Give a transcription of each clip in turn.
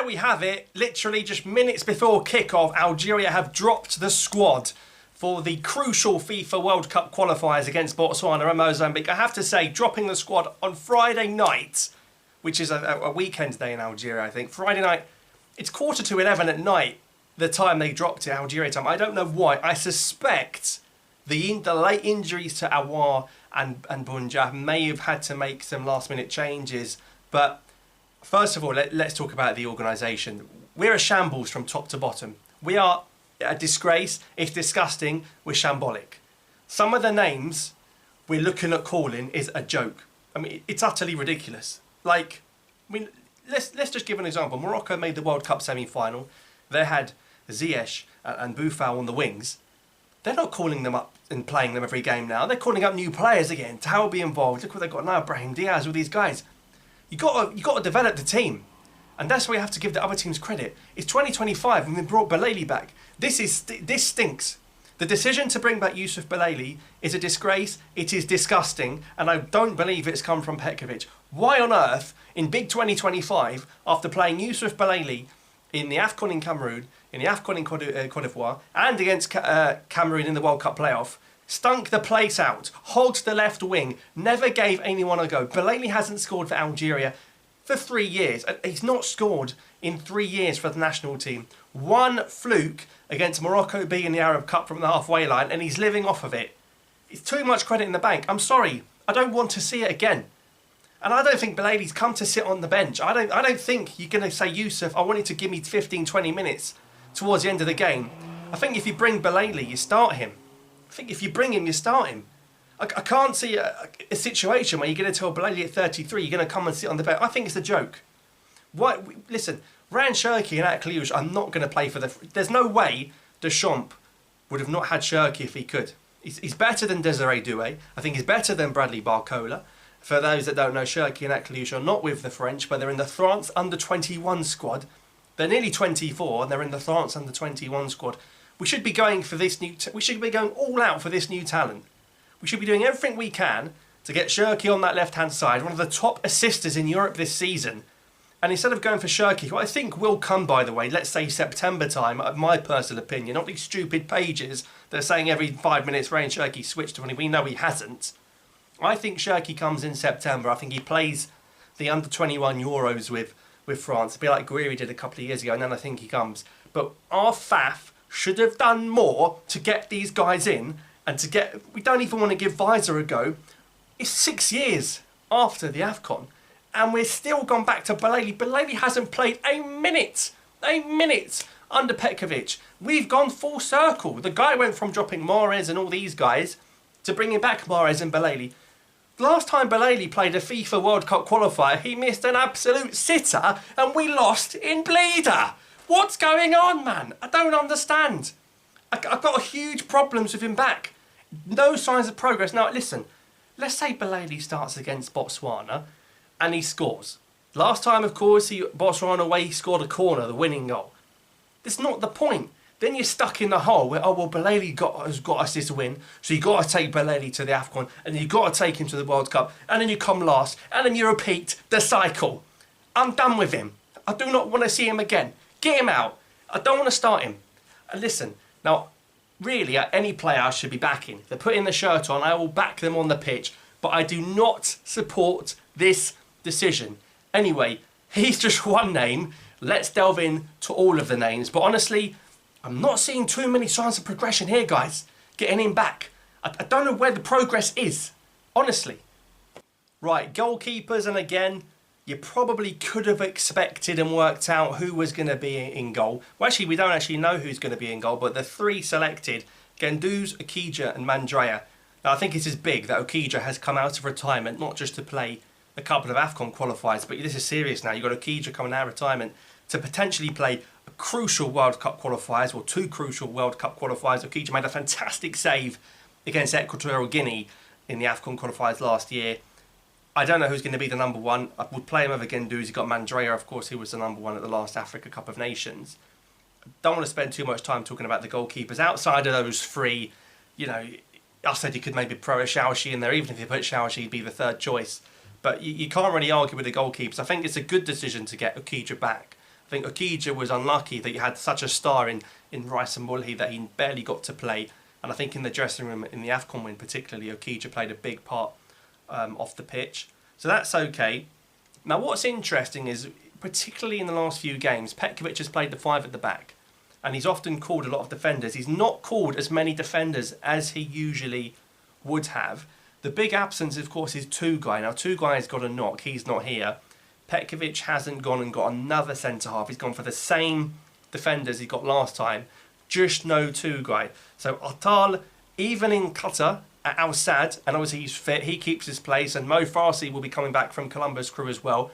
there we have it. Literally just minutes before kickoff, Algeria have dropped the squad for the crucial FIFA World Cup qualifiers against Botswana and Mozambique. I have to say, dropping the squad on Friday night, which is a weekend day in Algeria, I think. Friday night, it's 11:15 at night, the time they dropped it, Algeria time. I don't know why. I suspect the late injuries to Awar and Bunja may have had to make some last-minute changes. But first of all, let's talk about the organisation. We're a shambles from top to bottom. We are a disgrace. It's disgusting. We're shambolic. Some of the names we're looking at calling is a joke. I mean, it's utterly ridiculous. Like, I mean, let's just give an example. Morocco made the World Cup semi-final. They had Ziyech and Boufal on the wings. They're not calling them up and playing them every game now. They're calling up new players again. Tao will be involved. Look what they've got now. Brahim Diaz, all these guys. You got to develop the team, and that's where you have to give the other teams credit. It's 2025 and we brought Belali back. This stinks. The decision to bring back Yusuf Belali is a disgrace. It is disgusting, and I don't believe it's come from Petkovic. Why on earth, in big 2025, after playing Yusuf Belali in the AFCON in Cameroon, in the AFCON in Cote d'Ivoire, and against Cameroon in the World Cup playoff, stunk the place out, hogged the left wing, never gave anyone a go. Belali hasn't scored for Algeria for 3 years. He's not scored in 3 years for the national team. One fluke against Morocco B in the Arab Cup from the halfway line, and he's living off of it. It's too much credit in the bank. I'm sorry. I don't want to see it again. And I don't think Belali's come to sit on the bench. I don't think you're going to say, Yusuf, I want you to give me 15, 20 minutes towards the end of the game. I think if you bring Belali, you start him. I think if you bring him, you start him. I can't see a situation where you're going to tell Belali at 33 you're going to come and sit on the bench. I think it's a joke. Listen, Ryan Cherki and Ait-Nouri are not going to play for the... There's no way Deschamps would have not had Cherki if he could. He's better than Desiree Doué. I think he's better than Bradley Barcola. For those that don't know, Cherki and Ait-Nouri are not with the French, but they're in the France under-21 squad. They're nearly 24 and they're in the France under-21 squad. We should be going for this we should be going all out for this new talent. We should be doing everything we can to get Cherki on that left-hand side, one of the top assisters in Europe this season. And instead of going for Cherki, who I think will come, by the way, let's say September time, my personal opinion, not these stupid pages that are saying every 5 minutes Ryan Cherki switched to when we know he hasn't. I think Cherki comes in September. I think he plays the under-21 Euros with France. It'd be like Guiri did a couple of years ago, and then I think he comes. But our FAF should have done more to get these guys in and to get... We don't even want to give Visor a go. It's 6 years after the AFCON and we're still gone back to Belali. Belali hasn't played a minute under Petkovic. We've gone full circle. The guy went from dropping Mahrez and all these guys to bringing back Mahrez and Belali. Last time Belali played a FIFA World Cup qualifier, he missed an absolute sitter and we lost in Bleeder. What's going on, man? I don't understand. I've got huge problems with him back. No signs of progress. Now, listen, let's say Belali starts against Botswana and he scores. Last time, of course, Botswana away, he scored a corner, the winning goal. That's not the point. Then you're stuck in the hole where, oh, well, Belali has got us this win, so you've got to take Belali to the AFCON, and you've got to take him to the World Cup, and then you come last, and then you repeat the cycle. I'm done with him. I do not want to see him again. Get him out. I don't want to start him. And listen, now, really, any player I should be backing. They're putting the shirt on, I will back them on the pitch, but I do not support this decision. Anyway, he's just one name. Let's delve into all of the names. But honestly, I'm not seeing too many signs of progression here, guys. Getting him back. I don't know where the progress is. Honestly. Right, goalkeepers, and again, you probably could have expected and worked out who was going to be in goal. Well, actually, we don't actually know who's going to be in goal, but the three selected, Guendouzi, Okidja and Mandrea. Now, I think it is big that Okidja has come out of retirement, not just to play a couple of AFCON qualifiers, but this is serious now. You've got Okidja coming out of retirement to potentially play a crucial World Cup qualifiers, or two crucial World Cup qualifiers. Okidja made a fantastic save against Equatorial Guinea in the AFCON qualifiers last year. I don't know who's going to be the number one. I would play him over Guendouzi. You've got Mandrea, of course, who was the number one at the last Africa Cup of Nations. Don't want to spend too much time talking about the goalkeepers. Outside of those three, you know, I said you could maybe throw a Shaoxi in there. Even if you put Shaoxi, he'd be the third choice. But you can't really argue with the goalkeepers. I think it's a good decision to get Okidja back. I think Okija was unlucky that you had such a star in Rice and Mulhi that he barely got to play. And I think in the dressing room, in the AFCON win particularly, Okija played a big part off the pitch. So that's okay. Now what's interesting is, particularly in the last few games, Petkovic has played the 5 at the back. And he's often called a lot of defenders. He's not called as many defenders as he usually would have. The big absence, of course, is Tugay. Now, Tugay's got a knock. He's not here. Petkovic hasn't gone and got another centre-half. He's gone for the same defenders he got last time. Just no Tugay. So Atal, even in Qatar, at Al Sadd, and obviously he's fit, he keeps his place, and Mo Farsi will be coming back from Columbus Crew as well.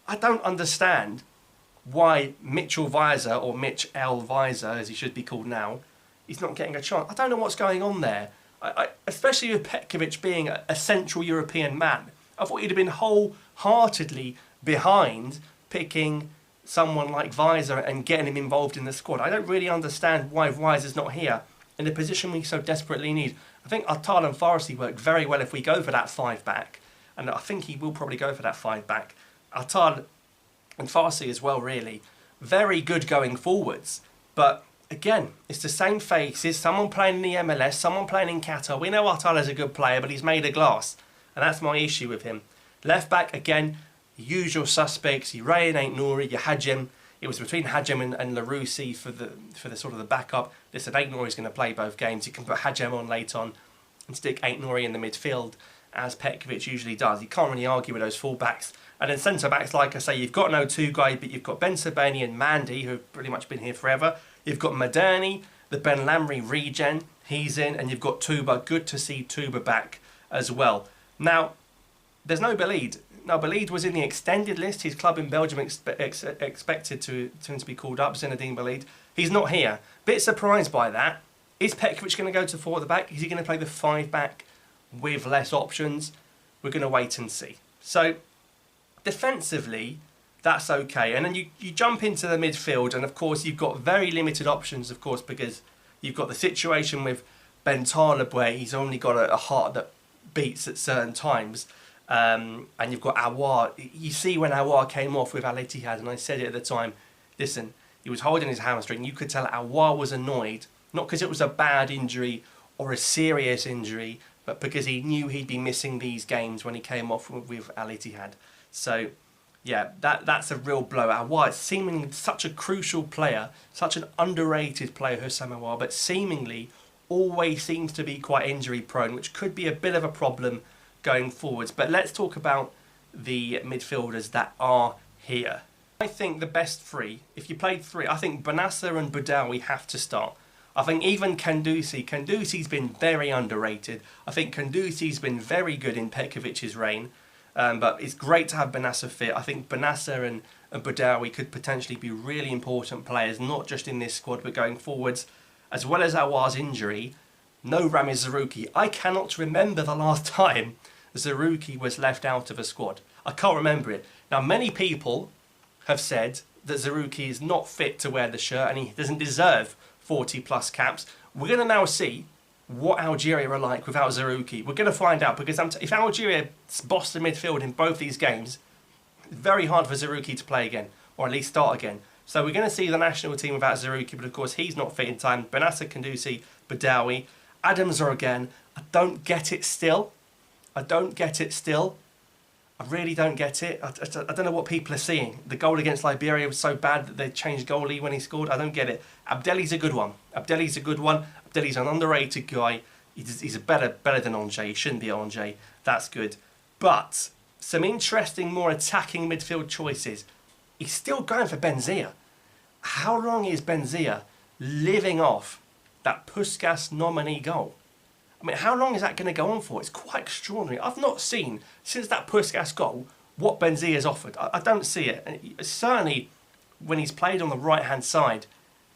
I don't understand why Mitchell Weiser, or Mitch L. Weiser, as he should be called now, he's not getting a chance. I don't know what's going on there. Especially with Petkovic being a Central European man. I thought he'd have been wholeheartedly behind picking someone like Weiser and getting him involved in the squad. I don't really understand why Weiser's not here in the position we so desperately need. I think Atal and Farsi worked very well if we go for that 5-back. And I think he will probably go for that 5-back. Atal and Farsi as well, really. Very good going forwards. But again, it's the same faces. Someone playing in the MLS, someone playing in Qatar. We know Atal is a good player, but he's made of glass. And that's my issue with him. Left back, again, usual suspects. You Ray and Ait-Nouri, you Hadjem. It was between Hadjem and Larouci for the sort of the backup. Listen, Ait-Nouri's going to play both games. You can put Hadjem on late on and stick Ait-Nouri in the midfield, as Petkovic usually does. You can't really argue with those full-backs. And then centre-backs, like I say, you've got no Tugay, but you've got Ben Sebaini and Mandy, who have pretty much been here forever. You've got Madani, the Ben Lamry regen, he's in, and you've got Tuba. Good to see Tuba back as well. Now, there's no Belid. Now, Belid was in the extended list. His club in Belgium expected to be called up, Zinedine Belid. He's not here. Bit surprised by that. Is Petkovic going to go to 4 at the back? Is he going to play the 5-back with less options? We're going to wait and see. So, defensively, that's okay. And then you jump into the midfield, and of course you've got very limited options, of course, because you've got the situation with Ben Taleb where he's only got a heart that beats at certain times. And you've got Awar. You see when Awar came off with Al Ittihad, and I said it at the time, listen, he was holding his hamstring. You could tell Awar was annoyed, not because it was a bad injury or a serious injury, but because he knew he'd be missing these games when he came off with Al Ittihad. So, yeah, that's a real blow. Awar is seemingly such a crucial player, such an underrated player, Hussam Awar, but seemingly always seems to be quite injury prone, which could be a bit of a problem going forwards. But let's talk about the midfielders that are here. I think the best 3, if you played 3, I think Benasser and Boudaoui have to start. I think even Kandusi's been very underrated. I think Kandusi's been very good in Petkovic's reign. But it's great to have Benasser fit. I think Benasser and Boudaoui could potentially be really important players, not just in this squad, but going forwards. As well as Awar's injury, no Ramiz Zarouki. I cannot remember the last time Zarouki was left out of a squad. I can't remember it. Now, many people have said that Zarouki is not fit to wear the shirt and he doesn't deserve 40+ caps. We're going to now see what Algeria are like without Zarouki. We're going to find out, because if Algeria boss the midfield in both these games, it's very hard for Zarouki to play again, or at least start again. So we're going to see the national team without Zarouki, but of course he's not fit in time. Benasser, Kandusi, Boudaoui, Adam Zorgan. I don't get it still. I really don't get it. I don't know what people are seeing. The goal against Liberia was so bad that they changed goalie when he scored. I don't get it. Abdelli's a good one. Abdelli's an underrated guy. He's a better than Angers. He shouldn't be Angers. That's good. But some interesting, more attacking midfield choices. He's still going for Benzia. How long is Benzia living off that Puskas nominee goal? I mean, how long is that going to go on for? It's quite extraordinary. I've not seen, since that Puskas goal, what Benzia has offered. I don't see it. And certainly, when he's played on the right-hand side,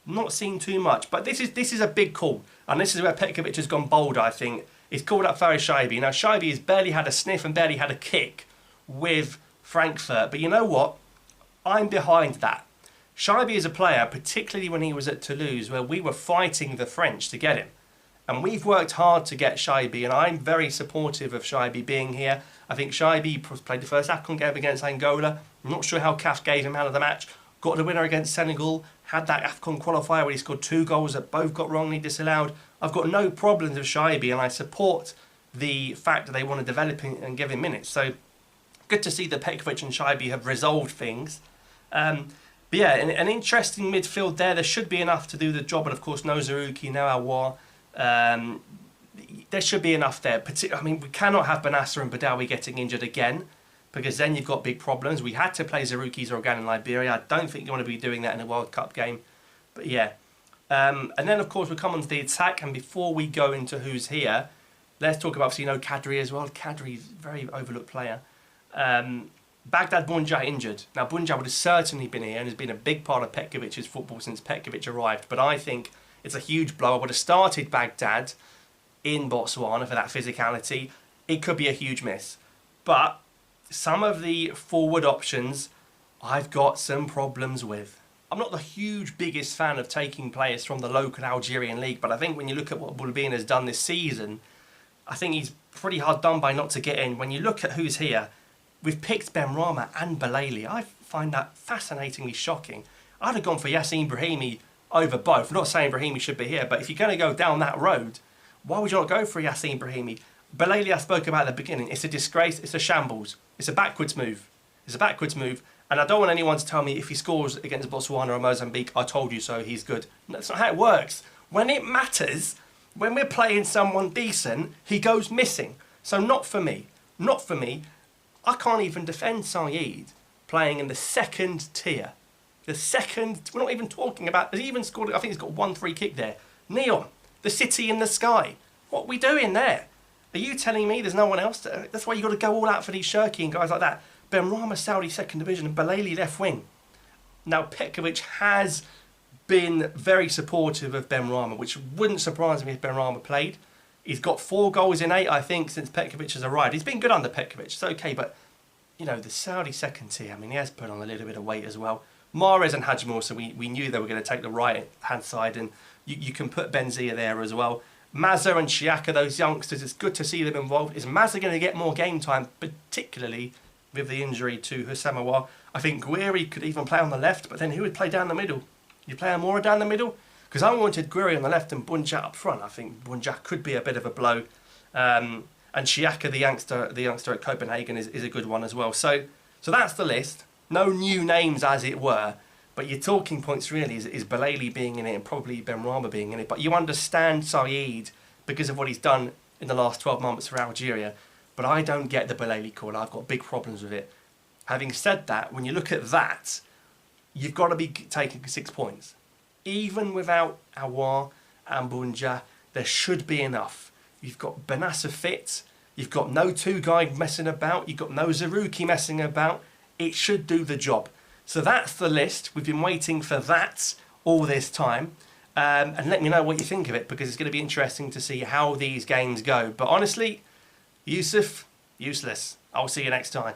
not seen too much. But this is a big call. And this is where Petkovic has gone bold, I think. He's called up Faris Shaibi. Now, Shaibi has barely had a sniff and barely had a kick with Frankfurt. But you know what? I'm behind that. Shaibi is a player, particularly when he was at Toulouse, where we were fighting the French to get him. And we've worked hard to get Shaibi, and I'm very supportive of Shaibi being here. I think Shaibi played the first AFCON game against Angola. I'm not sure how CAF gave him out of the match. got the winner against Senegal, had that AFCON qualifier where he scored 2 goals that both got wrongly disallowed. I've got no problems with Shaibi, and I support the fact that they want to develop him and give him minutes. So good to see that Petkovic and Shaibi have resolved things. But yeah, an interesting midfield there. There should be enough to do the job, and of course no Zarouki, no Aouar. There should be enough there. I mean, we cannot have Benassa and Badawi getting injured again, because then you've got big problems. We had to play Zarouki Zorgan in Liberia. I don't think you want to be doing that in a World Cup game. But yeah. And then, of course, we come on to the attack. And before we go into who's here, let's talk about, obviously, Kadri as well. Kadri's a very overlooked player. Baghdad Bunja injured. Now, Bunja would have certainly been here and has been a big part of Petkovic's football since Petkovic arrived. But I think it's a huge blow. I would have started Baghdad in Botswana for that physicality. It could be a huge miss. But some of the forward options I've got some problems with. I'm not the biggest fan of taking players from the local Algerian league, but I think when you look at what Boulbine has done this season, I think he's pretty hard done by not to get in. When you look at who's here, we've picked Benrahma and Belaili. I find that fascinatingly shocking. I'd have gone for Yassine Brahimi over both. I'm not saying Brahimi should be here, but if you're going to go down that road, why would you not go for Yassine Brahimi? Belaili, I spoke about at the beginning. It's a disgrace. It's a shambles. It's a backwards move. It's a backwards move. And I don't want anyone to tell me if he scores against Botswana or Mozambique, I told you so, he's good. That's not how it works. When it matters, when we're playing someone decent, he goes missing. So not for me. Not for me. I can't even defend Saeed playing in the second tier. The second, we're not even talking about, he even scored, I think he's got 1 free kick there. Neon, the city in the sky. What are we doing there? Are you telling me there's no one else? That's why you've got to go all out for these Shirky and guys like that. Benrahma, Saudi second division, and Belaili left wing. Now, Petkovic has been very supportive of Benrahma, which wouldn't surprise me if Benrahma played. He's got 4 goals in 8, I think, since Petkovic has arrived. He's been good under Petkovic. It's okay, but, you know, the Saudi second tier, I mean, he has put on a little bit of weight as well. Mahrez and Hajj Moussa, we knew they were going to take the right-hand side, and you can put Benzia there as well. Mazza and Shiaka, those youngsters, it's good to see them involved. Is Mazza going to get more game time, particularly with the injury to Houssam Aouar? I think Guiri could even play on the left, but then who would play down the middle? You play Amora down the middle? Because I wanted Guiri on the left and Bunja up front. I think Bunja could be a bit of a blow. And Shiaka, the youngster at Copenhagen, is a good one as well. So that's the list. No new names, as it were. But your talking points really is Belaili being in it and probably Benrahma being in it. But you understand Saeed because of what he's done in the last 12 months for Algeria. But I don't get the Belaili call. I've got big problems with it. Having said that, when you look at that, you've got to be taking 6 points. Even without Aouar and Bunja, there should be enough. You've got Benassa fit. You've got no Tugay messing about. You've got no Zarouki messing about. It should do the job. So that's the list. We've been waiting for that all this time. And let me know what you think of it, because it's going to be interesting to see how these games go. But honestly, Yusuf, useless. I'll see you next time.